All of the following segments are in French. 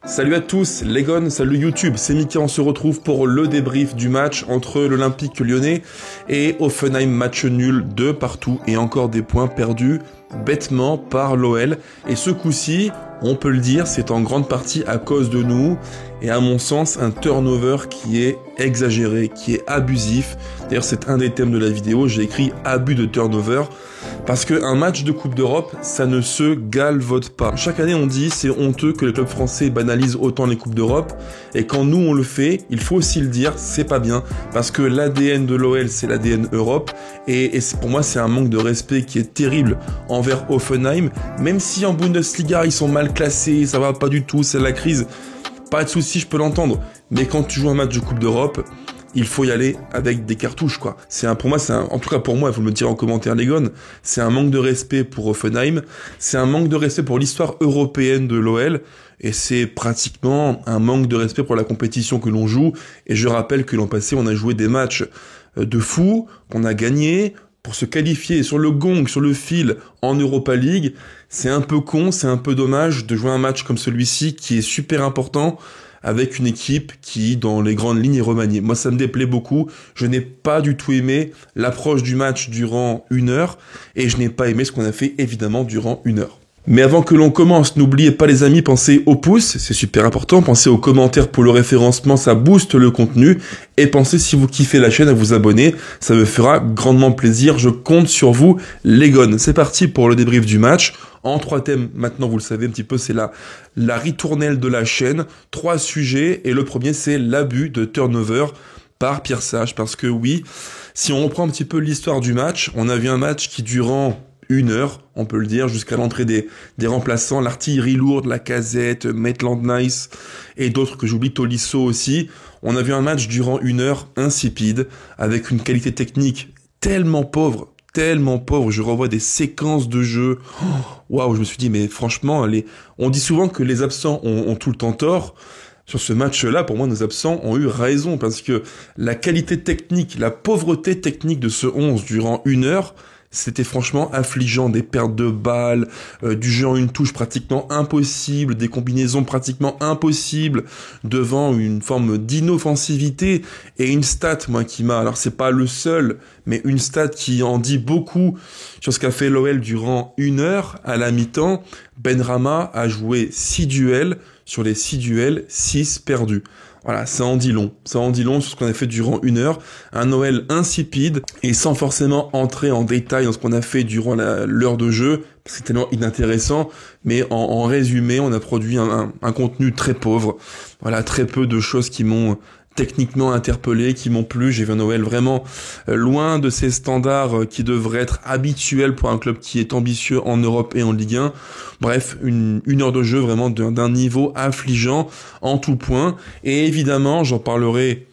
Salut à tous, les gones, salut YouTube, c'est Mickey, on se retrouve pour le débrief du match entre l'Olympique Lyonnais et Hoffenheim, match nul de partout et encore des points perdus bêtement par l'OL. Et ce coup-ci, on peut le dire, c'est en grande partie à cause de nous et à mon sens un turnover qui est exagéré, qui est abusif. D'ailleurs c'est un des thèmes de la vidéo, j'ai écrit abus de turnover. Parce qu'un match de Coupe d'Europe, ça ne se galvaude pas. Chaque année, on dit c'est honteux que les clubs français banalisent autant les Coupes d'Europe. Et quand nous, on le fait, il faut aussi le dire, c'est pas bien. Parce que l'ADN de l'OL, c'est l'ADN Europe. Et pour moi, c'est un manque de respect qui est terrible envers Hoffenheim. Même si en Bundesliga, ils sont mal classés, ça va pas du tout, c'est la crise. Pas de souci, je peux l'entendre. Mais quand tu joues un match de Coupe d'Europe, il faut y aller avec des cartouches, quoi. Pour moi, en tout cas pour moi, il faut me le dire en commentaire, les gones, c'est un manque de respect pour Hoffenheim, c'est un manque de respect pour l'histoire européenne de l'OL, et c'est pratiquement un manque de respect pour la compétition que l'on joue. Et je rappelle que l'an passé, on a joué des matchs de fou, qu'on a gagné, pour se qualifier sur le gong, sur le fil, en Europa League. C'est un peu con, c'est un peu dommage de jouer un match comme celui-ci, qui est super important, avec une équipe qui, dans les grandes lignes, est remaniée. Moi, ça me déplaît beaucoup. Je n'ai pas du tout aimé l'approche du match durant 1 heure, et je n'ai pas aimé ce qu'on a fait, évidemment, durant 1 heure. Mais avant que l'on commence, n'oubliez pas les amis, pensez au pouce, c'est super important, pensez aux commentaires pour le référencement, ça booste le contenu, et pensez si vous kiffez la chaîne à vous abonner, ça me fera grandement plaisir, je compte sur vous les gones. C'est parti pour le débrief du match, en 3 thèmes, maintenant vous le savez un petit peu, c'est la ritournelle de la chaîne, 3 sujets, et le premier c'est l'abus de turnover par Pierre Sage, parce que oui, si on reprend un petit peu l'histoire du match, on a vu un match qui durant 1 heure, on peut le dire, jusqu'à l'entrée des remplaçants, l'artillerie lourde, Lacazette, Maitland-Nice et d'autres que j'oublie, Tolisso aussi. On a vu un match durant 1 heure insipide, avec une qualité technique tellement pauvre, je revois des séquences de jeu. Waouh, je me suis dit, mais franchement, on dit souvent que les absents ont tout le temps tort. Sur ce match-là, pour moi, nos absents ont eu raison, parce que la qualité technique, la pauvreté technique de ce 11 durant 1 heure, c'était franchement affligeant, des pertes de balles, du jeu en une touche pratiquement impossible, des combinaisons pratiquement impossibles, devant une forme d'inoffensivité, et une stat, moi, alors c'est pas le seul, mais une stat qui en dit beaucoup sur ce qu'a fait l'OL durant 1 heure, à la mi-temps. Benrahma a joué 6 duels, sur les 6 duels, 6 perdus. Voilà, ça en dit long sur ce qu'on a fait durant 1 heure, un OL insipide, et sans forcément entrer en détail dans ce qu'on a fait durant l'heure de jeu, parce que c'est tellement inintéressant, mais en résumé, on a produit un contenu très pauvre, voilà, très peu de choses qui m'ont techniquement interpellé, qui m'ont plu. J'ai vu un OL vraiment loin de ces standards qui devraient être habituels pour un club qui est ambitieux en Europe et en Ligue 1. Bref, une heure de jeu vraiment d'un niveau affligeant en tout point. Et évidemment, j'en parlerai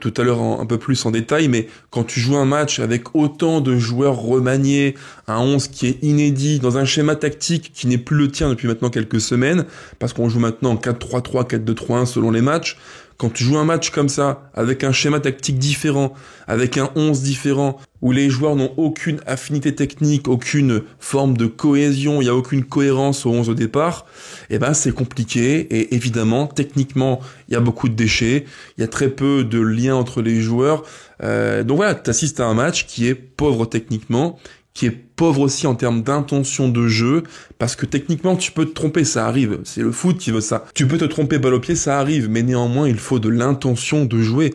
tout à l'heure un peu plus en détail, mais quand tu joues un match avec autant de joueurs remaniés, un 11 qui est inédit, dans un schéma tactique qui n'est plus le tien depuis maintenant quelques semaines, parce qu'on joue maintenant en 4-3-3, 4-2-3-1 selon les matchs. Quand tu joues un match comme ça, avec un schéma tactique différent, avec un 11 différent, où les joueurs n'ont aucune affinité technique, aucune forme de cohésion, il n'y a aucune cohérence au 11 au départ, eh ben c'est compliqué, et évidemment, techniquement, il y a beaucoup de déchets, il y a très peu de liens entre les joueurs, donc voilà, tu assistes à un match qui est pauvre techniquement, qui est pauvre aussi en termes d'intention de jeu, parce que techniquement tu peux te tromper, ça arrive, c'est le foot qui veut ça. Tu peux te tromper balle au pied, ça arrive, mais néanmoins il faut de l'intention de jouer.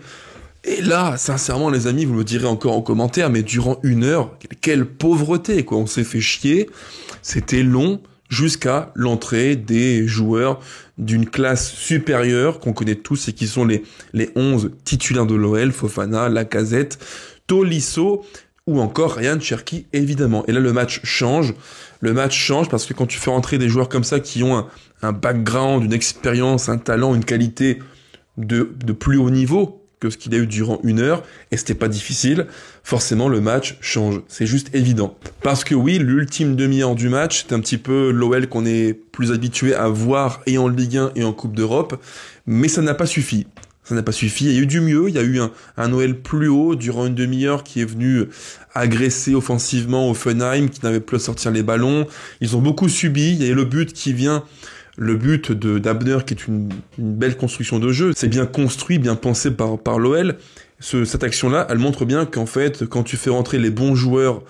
Et là, sincèrement les amis, vous me direz encore en commentaire, mais durant 1 heure, quelle pauvreté, quoi, on s'est fait chier, c'était long, jusqu'à l'entrée des joueurs d'une classe supérieure, qu'on connaît tous, et qui sont les 11 titulaires de l'OL, Fofana, Lacazette, Tolisso, ou encore Ryan Cherki, évidemment. Et là, le match change. Le match change parce que quand tu fais rentrer des joueurs comme ça qui ont un background, une expérience, un talent, une qualité de plus haut niveau que ce qu'il a eu durant 1 heure, et c'était pas difficile, forcément le match change. C'est juste évident. Parce que oui, l'ultime demi-heure du match, c'est un petit peu l'OL qu'on est plus habitué à voir et en Ligue 1 et en Coupe d'Europe, mais ça n'a pas suffi. Ça n'a pas suffi, il y a eu du mieux, il y a eu un OL plus haut durant une demi-heure qui est venu agresser offensivement Hoffenheim, qui n'avait plus à sortir les ballons. Ils ont beaucoup subi, il y a eu le but qui vient le but d'Abner, qui est une belle construction de jeu, c'est bien construit, bien pensé par l'OL. Cette action-là, elle montre bien qu'en fait, quand tu fais rentrer les bons joueurs,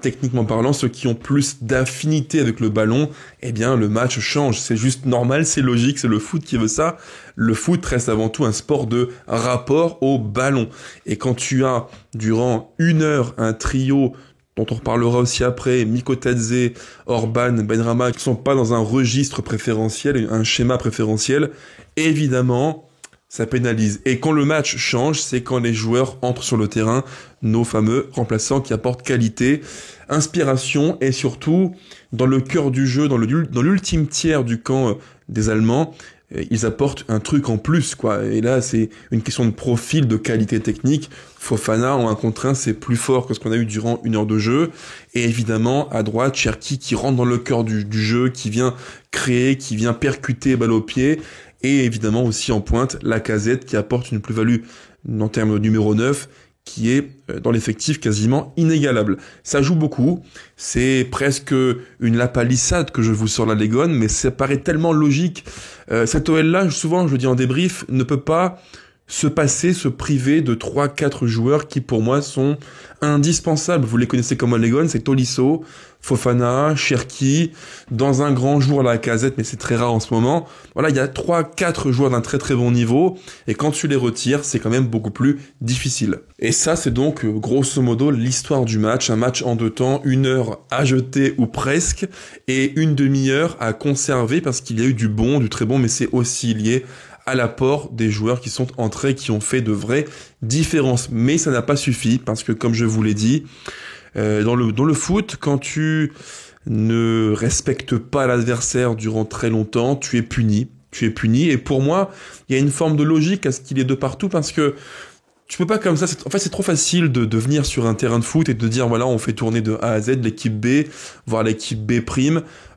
techniquement parlant, ceux qui ont plus d'affinité avec le ballon, eh bien, le match change. C'est juste normal, c'est logique, c'est le foot qui veut ça. Le foot reste avant tout un sport de rapport au ballon. Et quand tu as, durant 1 heure, un trio dont on reparlera aussi après, Mikotadze, Orban, Benrahma, qui sont pas dans un registre préférentiel, un schéma préférentiel, évidemment, ça pénalise. Et quand le match change, c'est quand les joueurs entrent sur le terrain, nos fameux remplaçants qui apportent qualité, inspiration et surtout, dans le cœur du jeu, dans l'ultime tiers du camp des Allemands, ils apportent un truc en plus, quoi. Et là, c'est une question de profil, de qualité technique. Fofana, en 1 contre 1, c'est plus fort que ce qu'on a eu durant 1 heure de jeu. Et évidemment, à droite, Cherki qui rentre dans le cœur du jeu, qui vient créer, qui vient percuter balle au pied. Et évidemment aussi en pointe, Lacazette qui apporte une plus-value en termes de numéro 9, qui est dans l'effectif quasiment inégalable. Ça joue beaucoup, c'est presque une lapalissade que je vous sors la Légone, mais ça paraît tellement logique. Cet OL-là, souvent je le dis en débrief, ne peut pas se priver de 3-4 joueurs qui pour moi sont indispensables. Vous les connaissez comme Légone, c'est Tolisso, Fofana, Cherki, dans un grand jour Lacazette, mais c'est très rare en ce moment. Voilà, il y a 3-4 joueurs d'un très très bon niveau, et quand tu les retires, c'est quand même beaucoup plus difficile. Et ça, c'est donc grosso modo l'histoire du match, un match en 2 temps, 1 heure à jeter ou presque, et 1 demi-heure à conserver, parce qu'il y a eu du bon, du très bon, mais c'est aussi lié à l'apport des joueurs qui sont entrés, qui ont fait de vraies différences. Mais ça n'a pas suffi, parce que comme je vous l'ai dit, dans le foot, quand tu ne respectes pas l'adversaire durant très longtemps, tu es puni. Et pour moi, il y a une forme de logique à ce qu'il est de partout, parce que tu peux pas comme ça, en fait c'est trop facile de venir sur un terrain de foot et de dire voilà, on fait tourner de A à Z l'équipe B, voire l'équipe B',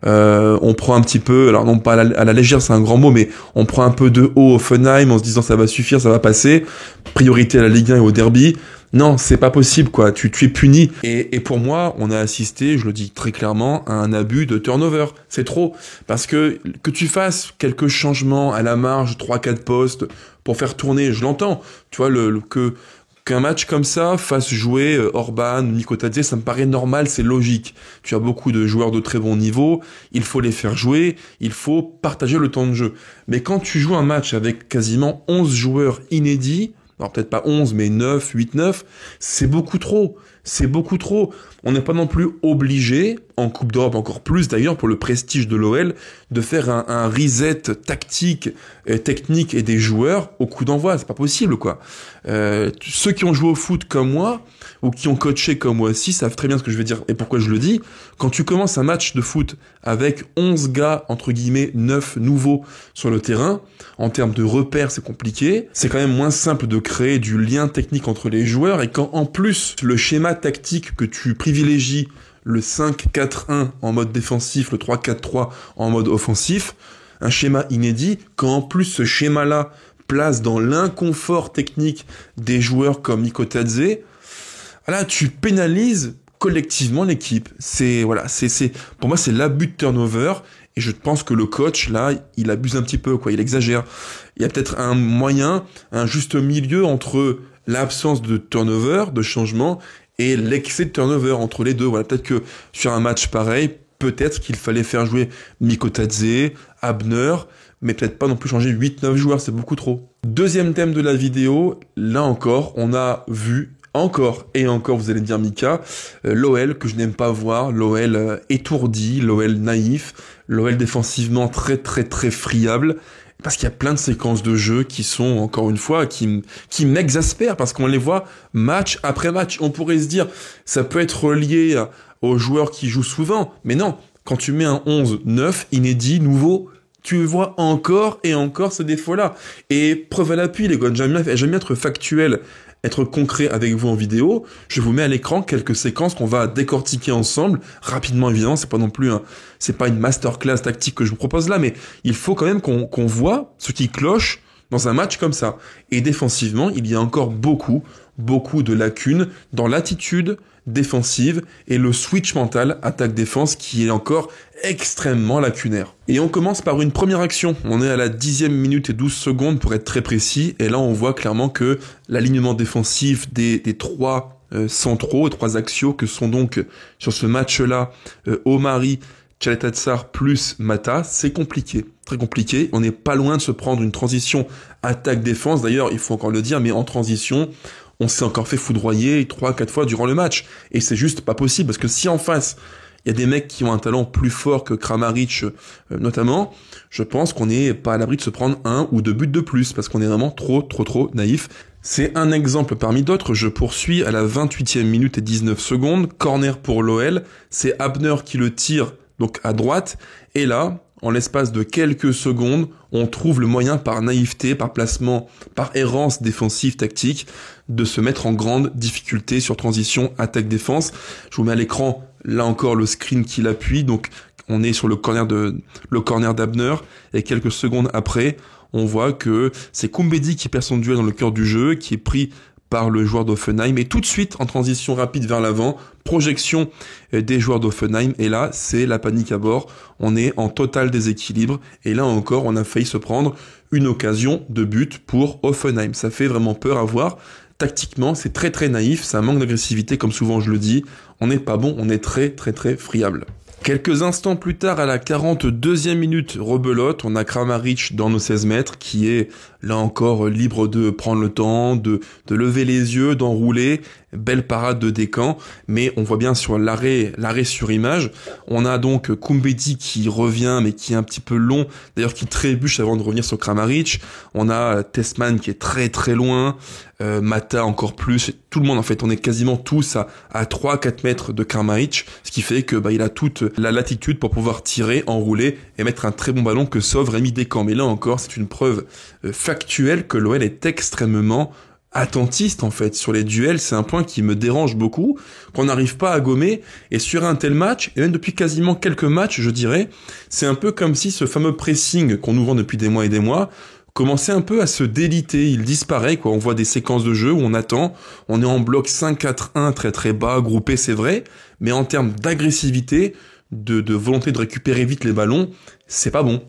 on prend un petit peu, alors non pas à la légère, c'est un grand mot, mais on prend un peu de haut au Offenheim en se disant ça va suffire, ça va passer, priorité à la Ligue 1 et au derby. Non, c'est pas possible, quoi. Tu es puni. Et pour moi, on a assisté, je le dis très clairement, à un abus de turnover. C'est trop. Parce que tu fasses quelques changements à la marge, 3-4 postes, pour faire tourner, je l'entends. Tu vois, qu'un match comme ça fasse jouer Orban, Mikotadze, ça me paraît normal, c'est logique. Tu as beaucoup de joueurs de très bon niveau, il faut les faire jouer, il faut partager le temps de jeu. Mais quand tu joues un match avec quasiment 11 joueurs inédits, alors peut-être pas 11, mais 9, 8, 9, c'est beaucoup trop. C'est beaucoup trop. On n'est pas non plus obligé, en Coupe d'Europe encore plus d'ailleurs, pour le prestige de l'OL, de faire un reset tactique, technique et des joueurs au coup d'envoi. C'est pas possible, quoi. Ceux qui ont joué au foot comme moi, ou qui ont coaché comme moi aussi, savent très bien ce que je veux dire et pourquoi je le dis. Quand tu commences un match de foot avec 11 gars, entre guillemets, 9 nouveaux sur le terrain, en termes de repères, c'est compliqué. C'est quand même moins simple de créer du lien technique entre les joueurs, et quand en plus le schéma tactique que tu privilégies, le 5-4-1 en mode défensif, le 3-4-3 en mode offensif, un schéma inédit, quand en plus ce schéma-là place dans l'inconfort technique des joueurs comme Mikotadze, là tu pénalises collectivement l'équipe. Pour moi c'est l'abus de turnover, et je pense que le coach là, il abuse un petit peu, quoi, il exagère. Il y a peut-être un moyen, un juste milieu entre l'absence de turnover, de changement, et l'excès de turnover, entre les deux. Voilà, peut-être que sur un match pareil, peut-être qu'il fallait faire jouer Mikotadze, Abner, mais peut-être pas non plus changer 8-9 joueurs, c'est beaucoup trop. Deuxième thème de la vidéo, là encore, on a vu encore et encore, vous allez me dire Mika, l'OL que je n'aime pas voir, l'OL étourdi, l'OL naïf, l'OL défensivement très très très friable, parce qu'il y a plein de séquences de jeu qui sont, encore une fois, qui m'exaspèrent, parce qu'on les voit match après match. On pourrait se dire, ça peut être relié aux joueurs qui jouent souvent, mais non, quand tu mets un 11-9, inédit, nouveau, tu vois encore et encore ce défaut-là. Et preuve à l'appui, les gars, j'aime bien être factuel, être concret avec vous en vidéo. Je vous mets à l'écran quelques séquences qu'on va décortiquer ensemble, rapidement évidemment, c'est pas une masterclass tactique que je vous propose là, mais il faut quand même qu'on voit ce qui cloche dans un match comme ça. Et défensivement, il y a encore beaucoup de lacunes dans l'attitude défensive et le switch mental attaque-défense qui est encore extrêmement lacunaire. Et on commence par une première action. On est à la 10e minute et 12 secondes pour être très précis. Et là, on voit clairement que l'alignement défensif des trois centraux, et trois axiaux que sont donc sur ce match-là Omari, Caleta-Car plus Mata, c'est compliqué, très compliqué. On n'est pas loin de se prendre une transition attaque-défense. D'ailleurs, il faut encore le dire, mais en transition, on s'est encore fait foudroyer 3-4 fois durant le match. Et c'est juste pas possible, parce que si en face, il y a des mecs qui ont un talent plus fort que Kramaric, notamment, je pense qu'on n'est pas à l'abri de se prendre 1 ou 2 buts de plus, parce qu'on est vraiment trop naïf. C'est un exemple parmi d'autres. Je poursuis à la 28e minute et 19 secondes. Corner pour l'OL. C'est Abner qui le tire, donc à droite. Et là, en l'espace de quelques secondes, on trouve le moyen par naïveté, par placement, par errance défensive tactique, de se mettre en grande difficulté sur transition attaque-défense. Je vous mets à l'écran, là encore, le screen qui l'appuie. Donc, on est sur le corner d'Abner. Et quelques secondes après, on voit que c'est Koumbedi qui perd son duel dans le cœur du jeu, qui est pris par le joueur d'Hoffenheim, et tout de suite, en transition rapide vers l'avant, projection des joueurs d'Hoffenheim, et là, c'est la panique à bord, on est en total déséquilibre, et là encore, on a failli se prendre une occasion de but pour Hoffenheim. Ça fait vraiment peur à voir. Tactiquement, c'est très naïf, ça manque d'agressivité, comme souvent je le dis, on n'est pas bon, on est très friable. Quelques instants plus tard, à la 42e minute, rebelote, on a Kramaric dans nos 16 mètres, qui est là encore libre de prendre le temps, de lever les yeux, d'enrouler. Belle parade de Descamps, mais on voit bien sur l'arrêt sur image, on a donc Koumbedi qui revient, mais qui est un petit peu long, d'ailleurs qui trébuche avant de revenir sur Kramaric. On a Tessman qui est très loin, Mata encore plus, tout le monde en fait, on est quasiment tous à 3-4 mètres de Kramaric, ce qui fait que il a toute la latitude pour pouvoir tirer, enrouler et mettre un très bon ballon que sauve Rémi Descamps. Mais là encore, c'est une preuve factuelle que l'OL est extrêmement attentiste en fait sur les duels. C'est un point qui me dérange beaucoup, qu'on n'arrive pas à gommer, et sur un tel match, et même depuis quasiment quelques matchs je dirais, c'est un peu comme si ce fameux pressing qu'on nous vend depuis des mois et des mois commençait un peu à se déliter, il disparaît quoi. On voit des séquences de jeu où on attend, on est en bloc 5-4-1 très bas, groupé c'est vrai, mais en termes d'agressivité, de volonté de récupérer vite les ballons, c'est pas bon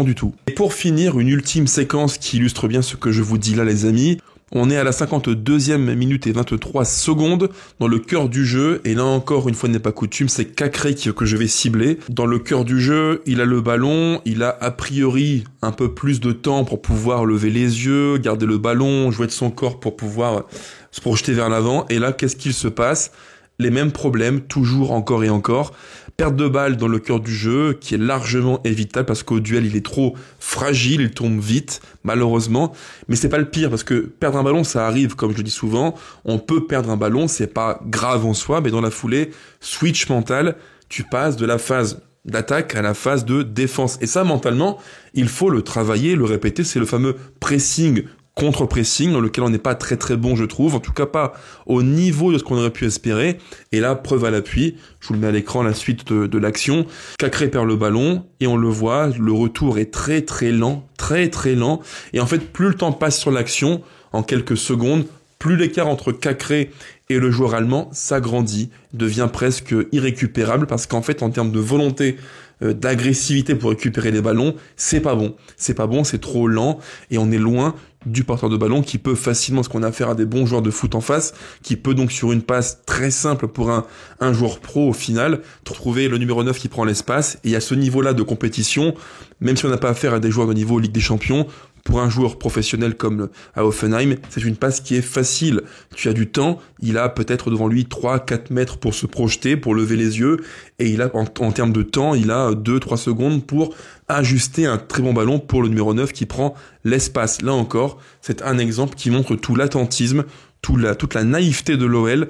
du tout. Et pour finir, une ultime séquence qui illustre bien ce que je vous dis là les amis. On est à la 52e minute et 23 secondes dans le cœur du jeu, et là encore, une fois n'est pas coutume, c'est Cacré que je vais cibler. Dans le cœur du jeu, il a le ballon, il a a priori un peu plus de temps pour pouvoir lever les yeux, garder le ballon, jouer de son corps pour pouvoir se projeter vers l'avant, et là, qu'est-ce qu'il se passe ? Les mêmes problèmes, toujours, encore et encore. Perte de balle dans le cœur du jeu, qui est largement évitable parce qu'au duel, il est trop fragile, il tombe vite, malheureusement. Mais c'est pas le pire, parce que perdre un ballon, ça arrive, comme je le dis souvent. On peut perdre un ballon, c'est pas grave en soi, mais dans la foulée, switch mental, tu passes de la phase d'attaque à la phase de défense. Et ça, mentalement, il faut le travailler, le répéter, c'est le fameux pressing contre-pressing, dans lequel on n'est pas très bon, je trouve, en tout cas pas au niveau de ce qu'on aurait pu espérer. Et là, preuve à l'appui, je vous le mets à l'écran, la suite de l'action. Cacré perd le ballon, et on le voit, le retour est très lent, très lent, et en fait, plus le temps passe sur l'action, en quelques secondes, plus l'écart entre Cacré et le joueur allemand s'agrandit, devient presque irrécupérable, parce qu'en fait, en termes de volonté, d'agressivité pour récupérer les ballons, c'est pas bon, c'est trop lent, et on est loin du porteur de ballon qui peut facilement, parce qu'on a affaire à des bons joueurs de foot en face, qui peut donc sur une passe très simple pour un joueur pro au final, trouver le numéro 9 qui prend l'espace. Et à ce niveau-là de compétition, même si on n'a pas affaire à des joueurs de niveau Ligue des Champions, pour un joueur professionnel comme à Hoffenheim, c'est une passe qui est facile. Tu as du temps, il a peut-être devant lui 3-4 mètres pour se projeter, pour lever les yeux, et il a, en termes de temps, il a 2-3 secondes pour ajuster un très bon ballon pour le numéro 9 qui prend l'espace. Là encore, c'est un exemple qui montre tout l'attentisme, toute la naïveté de l'OL,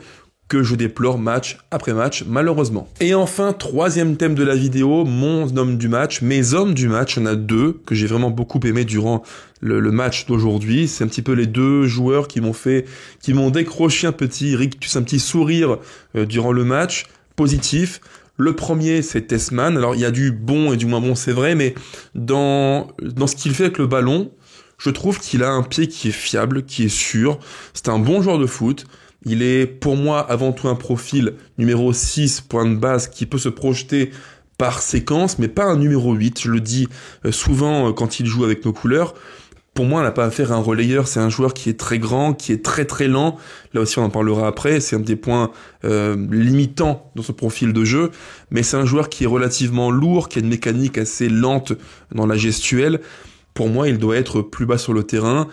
que je déplore match après match, malheureusement. Et enfin, troisième thème de la vidéo, mon homme du match, mes hommes du match, il y en a deux que j'ai vraiment beaucoup aimé durant le match d'aujourd'hui. C'est un petit peu les deux joueurs qui m'ont décroché un petit rictus, un petit sourire durant le match, positif. Le premier, c'est Tessman. Alors, il y a du bon et du moins bon, c'est vrai, mais dans ce qu'il fait avec le ballon, Je trouve qu'il a un pied qui est fiable, qui est sûr. C'est un bon joueur de foot. Il est, pour moi, avant tout un profil numéro 6, point de base, qui peut se projeter par séquence, mais pas un numéro 8. Je le dis souvent quand il joue avec nos couleurs. Pour moi, on n'a pas affaire à un relayeur. C'est un joueur qui est très grand, qui est très très lent. Là aussi, on en parlera après. C'est un des points limitants dans ce profil de jeu. Mais c'est un joueur qui est relativement lourd, qui a une mécanique assez lente dans la gestuelle. Pour moi, il doit être plus bas sur le terrain,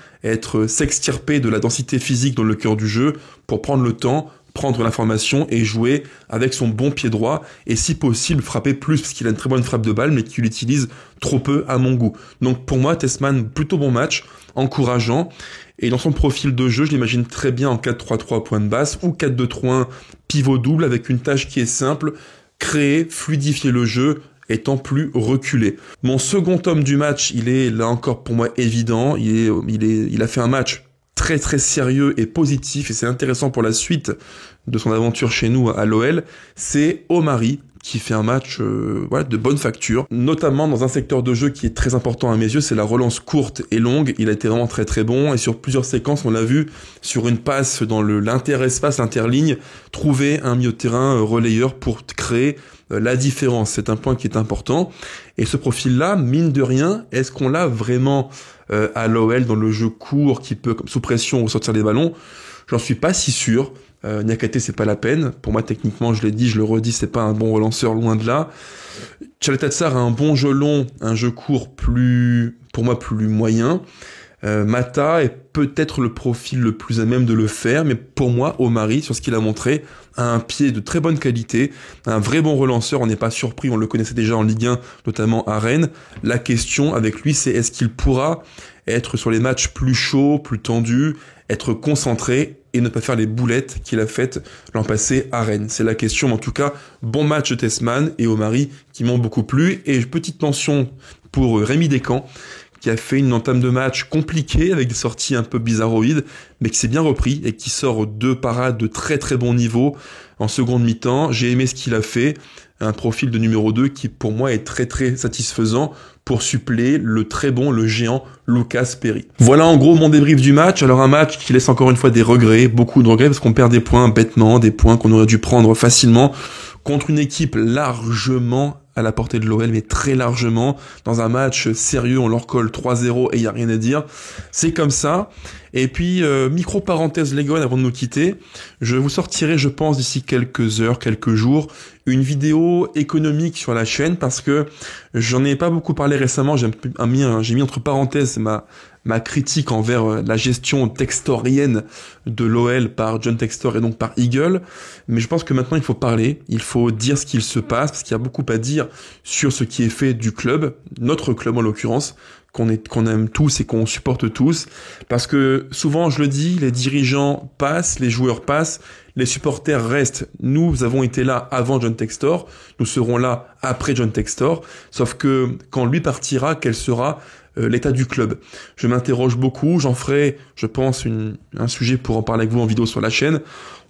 s'extirper de la densité physique dans le cœur du jeu pour prendre le temps, prendre l'information et jouer avec son bon pied droit et si possible frapper plus parce qu'il a une très bonne frappe de balle mais qu'il utilise trop peu à mon goût. Donc pour moi, Tessmann, plutôt bon match, encourageant. Et dans son profil de jeu, je l'imagine très bien en 4-3-3 point de basse ou 4-2-3-1 pivot double avec une tâche qui est simple, créer, fluidifier le jeu, étant plus reculé. Mon second homme du match, il est là encore pour moi évident. Il a fait un match très très sérieux et positif et c'est intéressant pour la suite de son aventure chez nous à l'OL. C'est Omari qui fait un match de bonne facture, notamment dans un secteur de jeu qui est très important à mes yeux, c'est la relance courte et longue. Il a été vraiment très très bon et sur plusieurs séquences, on l'a vu sur une passe dans l'inter-espace, l'interligne, trouver un milieu de terrain relayeur pour créer la différence. C'est un point qui est important. Et ce profil-là, mine de rien, est-ce qu'on l'a vraiment à l'OL dans le jeu court qui peut, sous pression, ressortir les ballons? J'en suis pas si sûr. Niakate, c'est pas la peine. Pour moi, techniquement, je l'ai dit, je le redis, c'est pas un bon relanceur, loin de là. Tchaletatsar a un bon jeu long, un jeu court pour moi, plus moyen. Mata est peut-être le profil le plus à même de le faire, mais pour moi, Omari, sur ce qu'il a montré, a un pied de très bonne qualité, un vrai bon relanceur, on n'est pas surpris, on le connaissait déjà en Ligue 1, notamment à Rennes. La question avec lui, c'est est-ce qu'il pourra être sur les matchs plus chauds, plus tendus, être concentré et ne pas faire les boulettes qu'il a faites l'an passé à Rennes. C'est la question, mais en tout cas, bon match de Tessmann et Omari qui m'ont beaucoup plu. Et petite mention pour Rémi Descamps, qui a fait une entame de match compliquée avec des sorties un peu bizarroïdes, mais qui s'est bien repris et qui sort 2 parades de très très bon niveau en seconde mi-temps. J'ai aimé ce qu'il a fait, un profil de numéro 2 qui pour moi est très très satisfaisant pour suppléer le très bon, le géant Lucas Perry. Voilà en gros mon débrief du match. Alors un match qui laisse encore une fois des regrets, beaucoup de regrets parce qu'on perd des points bêtement, des points qu'on aurait dû prendre facilement contre une équipe largement à la portée de l'OL, mais très largement. Dans un match sérieux, on leur colle 3-0 et il n'y a rien à dire. C'est comme ça. Et puis, micro-parenthèse Legon avant de nous quitter, je vous sortirai, je pense, d'ici quelques heures, quelques jours, une vidéo économique sur la chaîne parce que j'en ai pas beaucoup parlé récemment. J'ai mis entre parenthèses ma critique envers la gestion textorienne de l'OL par John Textor et donc par Eagle. Mais je pense que maintenant il faut parler, il faut dire ce qu'il se passe parce qu'il y a beaucoup à dire sur ce qui est fait du club, notre club en l'occurrence, qu'on aime tous et qu'on supporte tous, parce que souvent je le dis, les dirigeants passent, les joueurs passent, les supporters restent. Nous avons été là avant John Textor, nous serons là après John Textor, sauf que quand lui partira, quel sera l'état du club? Je m'interroge beaucoup, j'en ferai, je pense, un sujet pour en parler avec vous en vidéo sur la chaîne,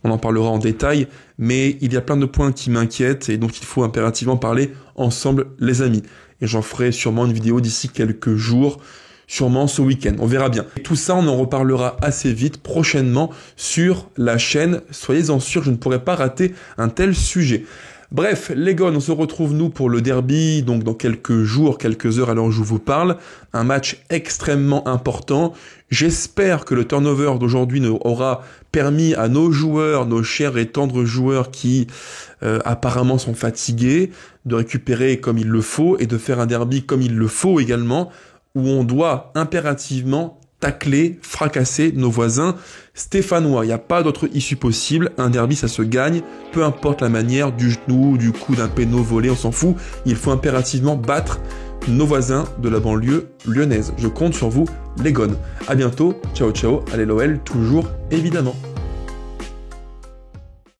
on en parlera en détail, mais il y a plein de points qui m'inquiètent et donc il faut impérativement parler ensemble les amis. Et j'en ferai sûrement une vidéo d'ici quelques jours, sûrement ce week-end, on verra bien. Et tout ça, on en reparlera assez vite, prochainement, sur la chaîne. Soyez-en sûrs, je ne pourrai pas rater un tel sujet. Bref, les gars, on se retrouve nous pour le derby, donc dans quelques jours, quelques heures à l'heure où je vous parle. Un match extrêmement important. J'espère que le turnover d'aujourd'hui aura permis à nos joueurs, nos chers et tendres joueurs qui apparemment sont fatigués, de récupérer comme il le faut et de faire un derby comme il le faut également, où on doit impérativement tacler, fracasser nos voisins stéphanois. Il n'y a pas d'autre issue possible. Un derby, ça se gagne, peu importe la manière, du genou, du coup, d'un péno volé, on s'en fout. Il faut impérativement battre nos voisins de la banlieue lyonnaise. Je compte sur vous, les gones. À bientôt. Ciao, ciao. Allez l'OL, toujours, évidemment.